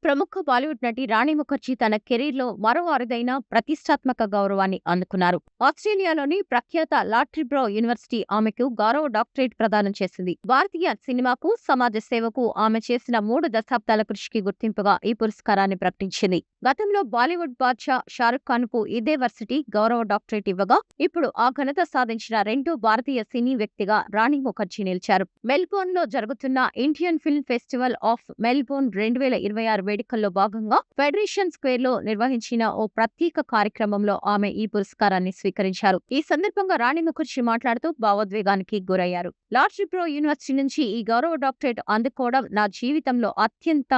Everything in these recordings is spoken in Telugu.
ప్రముఖ బాలీవుడ్ నటి రాణి ముఖర్జీ తన కెరీర్‌లో మరో అరుదైన ప్రతిష్టాత్మక గౌరవాన్ని అందుకున్నారు. ఆస్ట్రేలియాలోని ప్రఖ్యాత లాట్రిబ్రో యూనివర్సిటీ ఆమెకు గౌరవ డాక్టరేట్ ప్రదానం చేసింది. భారతీయ సినిమాకు, సమాజ సేవకు ఆమె చేసిన 3 దశాబ్దాల కృషికి గుర్తింపుగా ఈ పురస్కారాన్ని ప్రకటించింది. గతంలో బాలీవుడ్ బాద్‌షా షారుఖ్ ఖాన్‌కు ఇదే వర్సిటీ గౌరవ డాక్టరేట్ ఇవ్వగా, ఇప్పుడు ఆ ఘనత సాధించిన రెండో భారతీయ సినీ వ్యక్తిగా రాణి ముఖర్జీ నిలిచారు. మెల్బోర్న్‌లో జరుగుతున్న Indian film festival of Melbourne 2026 వేడుకల్లో భాగంగా ఫెడరేషన్ స్క్వేర్‌లో నిర్వహించిన ఓ ప్రత్యేక కార్యక్రమంలో ఆమె ఈ పురస్కారాన్ని స్వీకరించారు. ఈ సందర్భంగా రాణి ముఖర్జీ మాట్లాడుతూ భావోద్వేగానికి గురయ్యారు. లాట్రిబ్రో యూనివర్సిటీ నుంచి ఈ గౌరవ డాక్టరేట్ అందుకోవడం నా జీవితంలో అత్యంత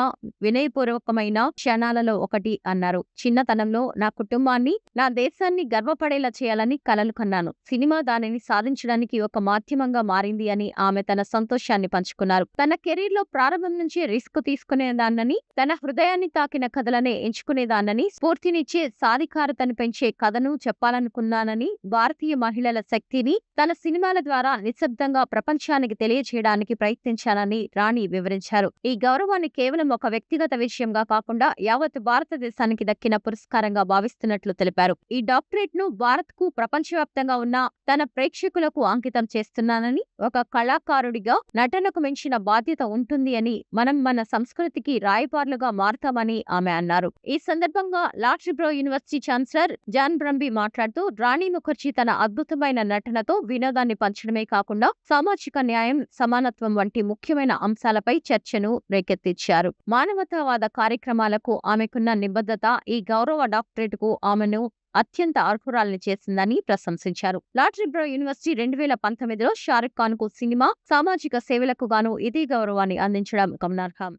వినయపూర్వకమైన క్షణాలలో ఒకటి అన్నారు. చిన్నతనంలో నా కుటుంబాన్ని, నా దేశాన్ని గర్వపడేలా చేయాలని కలలు కన్నాను. సినిమా దానిని సాధించడానికి ఒక మాధ్యమంగా మారింది అని ఆమె తన సంతోషాన్ని పంచుకున్నారు. తన కెరీర్‌లో ప్రారంభం నుంచి రిస్క్ తీసుకునేదాన్నని, తన హృదయాన్ని తాకిన కథలనే ఎంచుకునేదాన్నని, స్ఫూర్తినిచ్చే సాధికారతను పెంచే కథను చెప్పాలనుకున్నానని, భారతీయ మహిళల శక్తిని తన సినిమాల ద్వారా నిశ్శబ్దంగా ప్రపంచానికి తెలియజేయడానికి ప్రయత్నించానని రాణి వివరించారు. ఈ గౌరవాన్ని కేవలం ఒక వ్యక్తిగత విషయంగా కాకుండా యావత్ భారతదేశానికి దక్కిన పురస్కారంగా భావిస్తున్నట్లు తెలిపారు. ఈ డాక్టరేట్‌ను భారత్‌కు, ప్రపంచవ్యాప్తంగా ఉన్న తన ప్రేక్షకులకు అంకితం చేస్తున్నానని, ఒక కళాకారుడిగా నటనకు మించిన బాధ్యత ఉంటుంది అని, మనం మన సంస్కృతికి రాయబారులుగా మారతామని ఆమె అన్నారు. ఈ సందర్భంగా లాట్రిబ్రో యూనివర్సిటీ ఛాన్సలర్ జాన్ బ్రంబీ మాట్లాడుతూ, రాణి ముఖర్జీ తన అద్భుతమైన నటనతో వినోదాన్ని పంచడమే కాకుండా సామాజిక న్యాయం, సమానత్వం వంటి ముఖ్యమైన అంశాలపై చర్చను రేకెత్తించారు. మానవతావాద కార్యక్రమాలకు ఆమెకున్న నిబద్ధత ఈ గౌరవ డాక్టరేట్‌కు ఆమెను అత్యంత అర్హురాల్ని చేసిందని ప్రశంసించారు. లాట్రిబ్రో యూనివర్సిటీ 2019లో షారుఖ్ ఖాన్‌కు సినిమా, సామాజిక సేవలకు గాను ఇదే గౌరవాన్ని అందించడం గమనార్హం.